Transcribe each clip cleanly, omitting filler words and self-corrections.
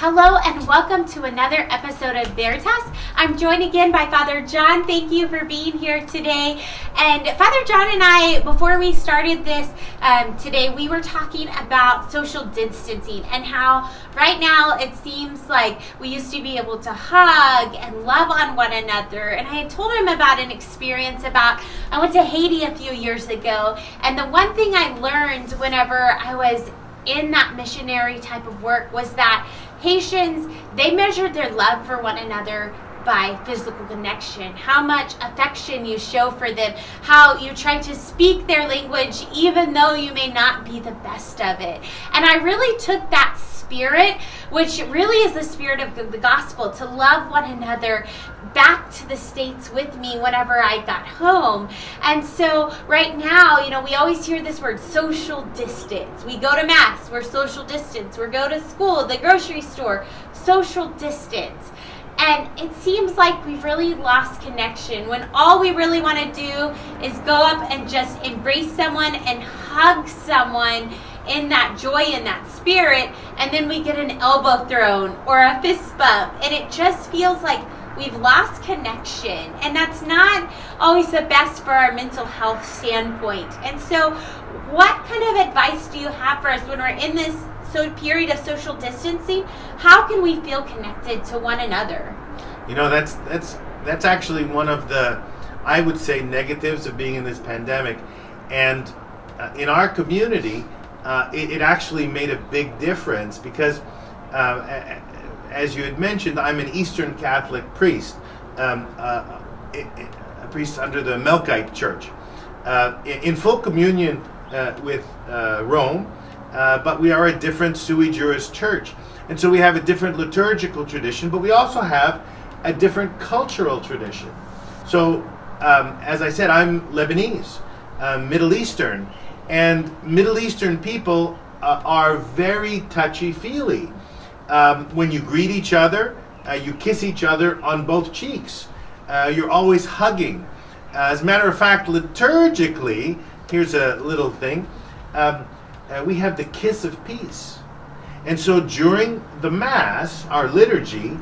Hello and welcome to another episode of VERITAS. I'm joined again by Father John. Thank you for being here today. And Father John and I, before we started this today, we were talking about social distancing and how right now it seems like we used to be able to hug and love on one another. And I had told him about an experience I went to Haiti a few years ago. And the one thing I learned whenever I was in that missionary type of work was that Haitians, they measured their love for one another by physical connection, how much affection you show for them, how you try to speak their language even though you may not be the best of it. And I really took that spirit, which really is the spirit of the gospel, to love one another, back to the States with me whenever I got home. And so right now, we always hear this word, social distance. We go to mass, we're social distance. We go to school, the grocery store, social distance. And it seems like we've really lost connection when all we really want to do is go up and just embrace someone and hug someone in that joy, in that spirit, and then we get an elbow thrown or a fist bump, and it just feels like we've lost connection, and that's not always the best for our mental health standpoint. And so what kind of advice do you have for us when we're in this period of social distancing? How can we feel connected to one another? That's actually one of the, I would say, negatives of being in this pandemic. And in our community, it actually made a big difference because, as you had mentioned, I'm an Eastern Catholic priest, a priest under the Melkite Church, in full communion with Rome, but we are a different sui juris church. And so we have a different liturgical tradition, but we also have a different cultural tradition. So, as I said, I'm Lebanese, Middle Eastern, and Middle Eastern people are very touchy-feely. When you greet each other, you kiss each other on both cheeks. You're always hugging. As a matter of fact, liturgically, here's a little thing, we have the kiss of peace. And so during the Mass, our liturgy,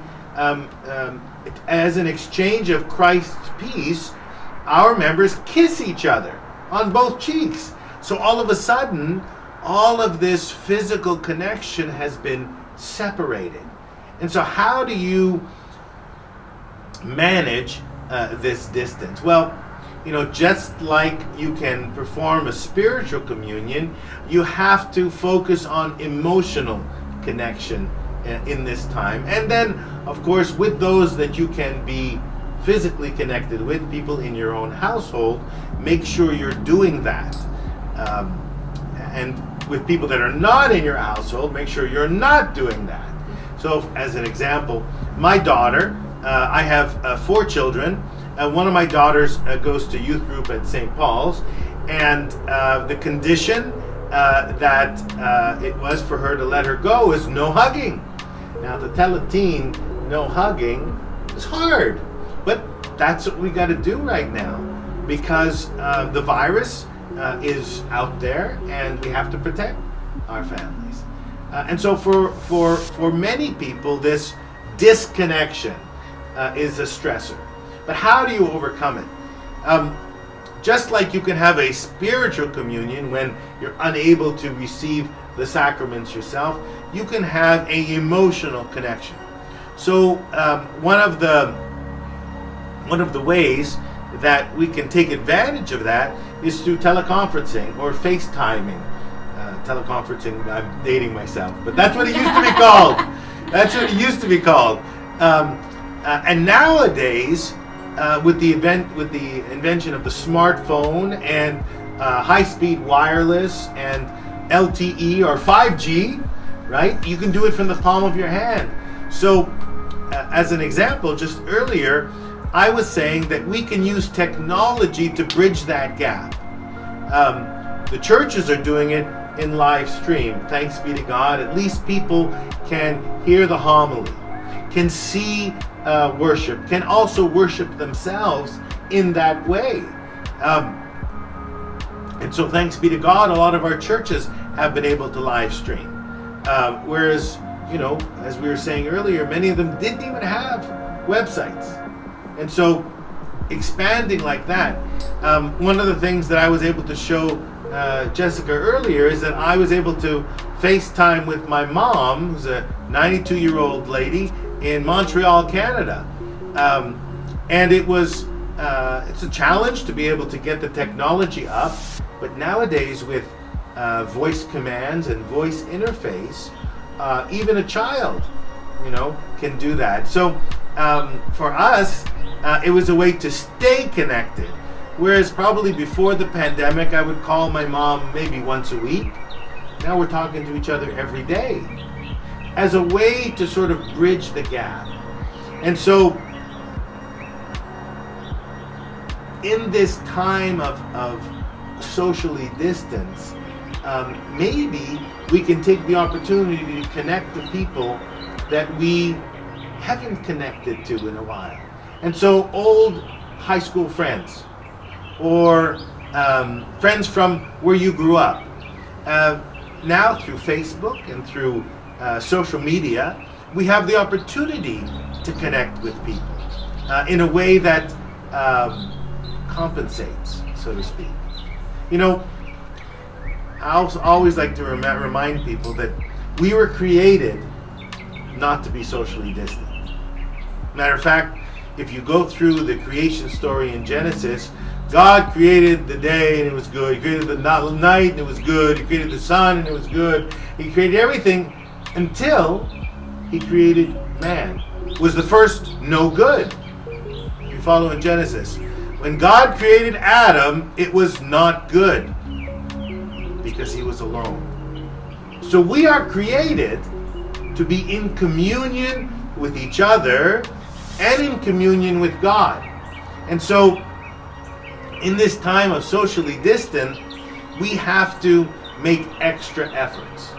as an exchange of Christ's peace, our members kiss each other on both cheeks. So all of a sudden, all of this physical connection has been separated. And so how do you manage this distance? Well, just like you can perform a spiritual communion, you have to focus on emotional connection in this time. And then, of course, with those that you can be physically connected with, people in your own household, make sure you're doing that. And with people that are not in your household, make sure you're not doing that. So, as an example, my daughter, I have 4 children. One of my daughters goes to youth group at St. Paul's, and the condition that it was for her to let her go is no hugging. Now, to tell a teen no hugging is hard, but that's what we got to do right now because the virus is out there, and we have to protect our families. And so for many people, this disconnection is a stressor. But how do you overcome it? Just like you can have a spiritual communion when you're unable to receive the sacraments yourself, you can have an emotional connection. So one of the ways that we can take advantage of that is through teleconferencing or FaceTiming. Teleconferencing, I'm dating myself, but that's what it used to be called. That's what it used to be called. And nowadays, with the invention of the smartphone and high-speed wireless and LTE or 5G, right? You can do it from the palm of your hand. So, as an example, just earlier, I was saying that we can use technology to bridge that gap. The churches are doing it in live stream. Thanks be to God. At least people can hear the homily, can see worship, can also worship themselves in that way. And so thanks be to God, a lot of our churches have been able to live stream. Whereas as we were saying earlier, many of them didn't even have websites. And so expanding like that, one of the things that I was able to show Jessica earlier is that I was able to FaceTime with my mom, who's a 92-year-old lady in Montreal, Canada. And it's a challenge to be able to get the technology up, but nowadays with voice commands and voice interface, even a child, can do that. So for us, it was a way to stay connected. Whereas probably before the pandemic, I would call my mom maybe once a week. Now we're talking to each other every day as a way to sort of bridge the gap. And so in this time of socially distance, maybe we can take the opportunity to connect to people that we haven't connected to in a while. And so old high school friends, or friends from where you grew up, now through Facebook and through social media, we have the opportunity to connect with people in a way that compensates, so to speak. I also always like to remind people that we were created not to be socially distant. Matter of fact, if you go through the creation story in Genesis, God created the day and it was good. He created the night and it was good. He created the sun and it was good. He created everything until He created man. It was the first no good. If you follow in Genesis, when God created Adam, it was not good because he was alone. So we are created to be in communion with each other and in communion with God. And so in this time of socially distant, we have to make extra efforts.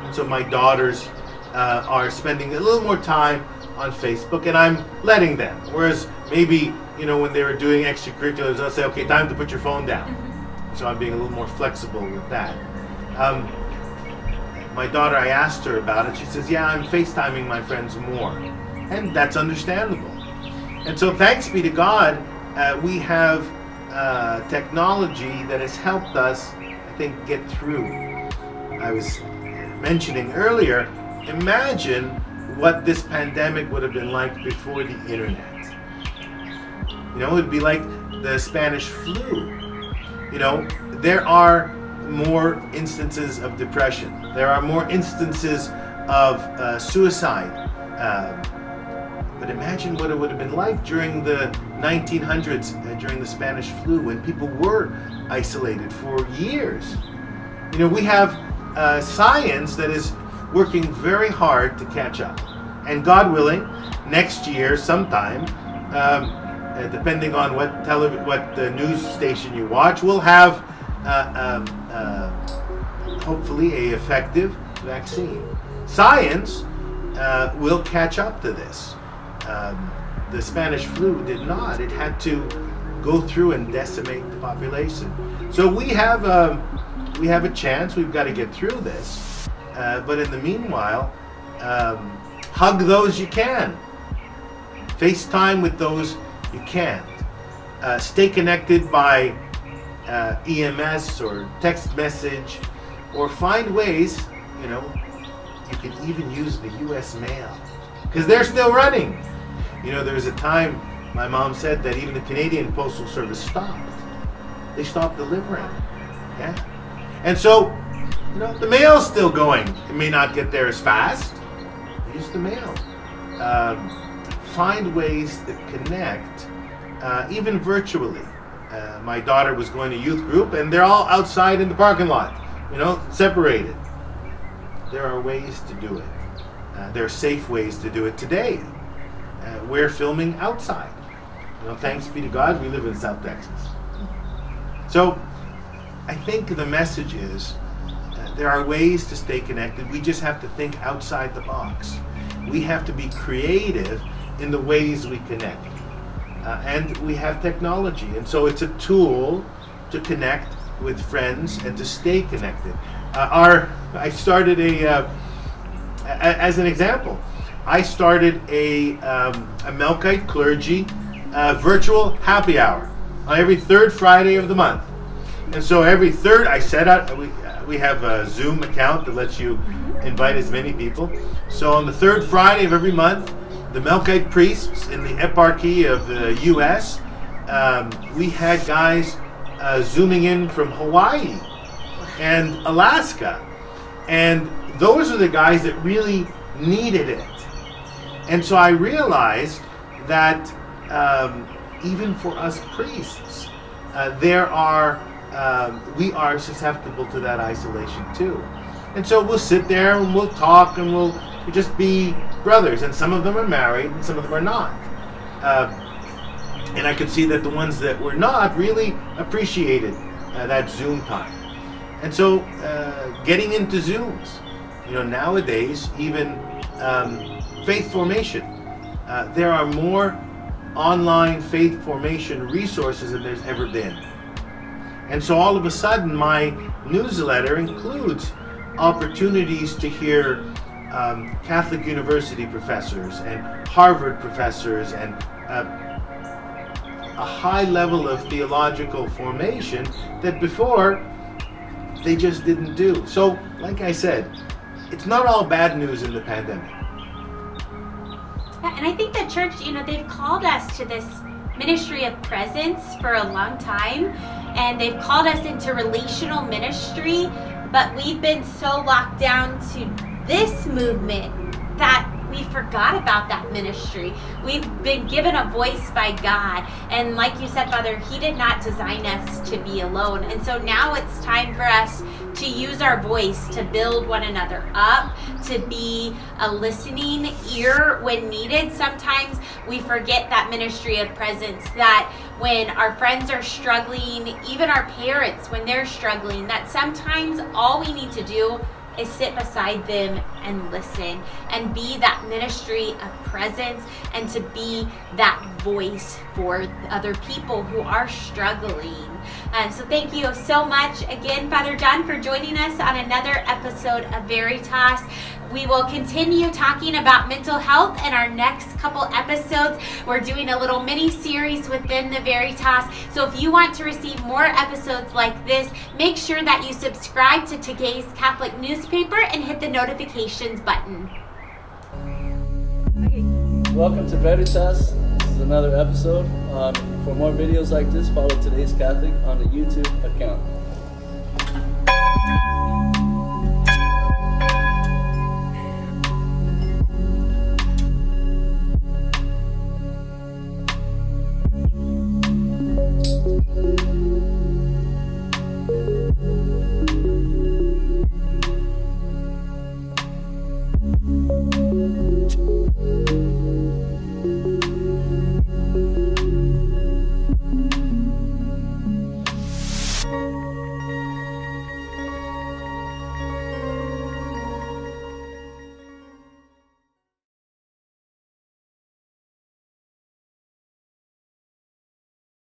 And so my daughters are spending a little more time on Facebook, and I'm letting them. Whereas maybe, when they were doing extracurriculars, I'll say, okay, time to put your phone down. So I'm being a little more flexible with that. My daughter, I asked her about it. She says, yeah, I'm FaceTiming my friends more. And that's understandable. And so thanks be to God, we have technology that has helped us, I think, get through. I was mentioning earlier, imagine what this pandemic would have been like before the internet. It would be like the Spanish flu. There are more instances of depression. There are more instances of suicide. But imagine what it would have been like during the 1900s, during the Spanish flu, when people were isolated for years. We have science that is working very hard to catch up. And God willing, next year sometime, depending on what the news station you watch, we'll have hopefully a effective vaccine. Science will catch up to this. The Spanish flu did not. It had to go through and decimate the population. So we have a chance. We've got to get through this. But in the meanwhile, hug those you can. FaceTime with those you can't. Stay connected by EMS or text message, or find ways, you can even use the U.S. mail, because they're still running. There was a time, my mom said, that even the Canadian Postal Service stopped. They stopped delivering. Yeah. And so, the mail's still going. It may not get there as fast. Use the mail. Find ways to connect, even virtually. My daughter was going to youth group, and they're all outside in the parking lot, separated. There are ways to do it. There are safe ways to do it today. We're filming outside. Thanks be to God, we live in South Texas. So I think the message is there are ways to stay connected. We just have to think outside the box. We have to be creative in the ways we connect. And we have technology. And so it's a tool to connect with friends and to stay connected. I started As an example, I started a Melkite clergy virtual happy hour on every third Friday of the month. And so every third, I set out, we have a Zoom account that lets you invite as many people. So on the third Friday of every month, the Melkite priests in the eparchy of the U.S., we had guys zooming in from Hawaii and Alaska. And those are the guys that really needed it. And so I realized that even for us priests, we are susceptible to that isolation too. And so we'll sit there and we'll talk and we'll just be brothers. And some of them are married and some of them are not. And I could see that the ones that were not really appreciated that Zoom time. And so getting into Zooms, nowadays, even faith formation. There are more online faith formation resources than there's ever been. And so all of a sudden my newsletter includes opportunities to hear Catholic University professors and Harvard professors and a high level of theological formation that before they just didn't do. So, like I said, it's not all bad news in the pandemic. And I think the church, they've called us to this ministry of presence for a long time, and they've called us into relational ministry, but we've been so locked down to this movement that we forgot about that ministry. We've been given a voice by God, and like you said, Father, He did not design us to be alone. And so now it's time for us to use our voice to build one another up, to be a listening ear when needed. Sometimes we forget that ministry of presence, that when our friends are struggling, even our parents, when they're struggling, that sometimes all we need to do is sit beside them and listen and be that ministry of presence and to be that voice for other people who are struggling. So thank you so much again, Father John, for joining us on another episode of Veritas. We will continue talking about mental health in our next couple episodes. We're doing a little mini series within the Veritas. So if you want to receive more episodes like this, make sure that you subscribe to today's Catholic newspaper and hit the notifications button. Welcome to Veritas. This is another episode. For more videos like this, follow Today's Catholic on the YouTube account.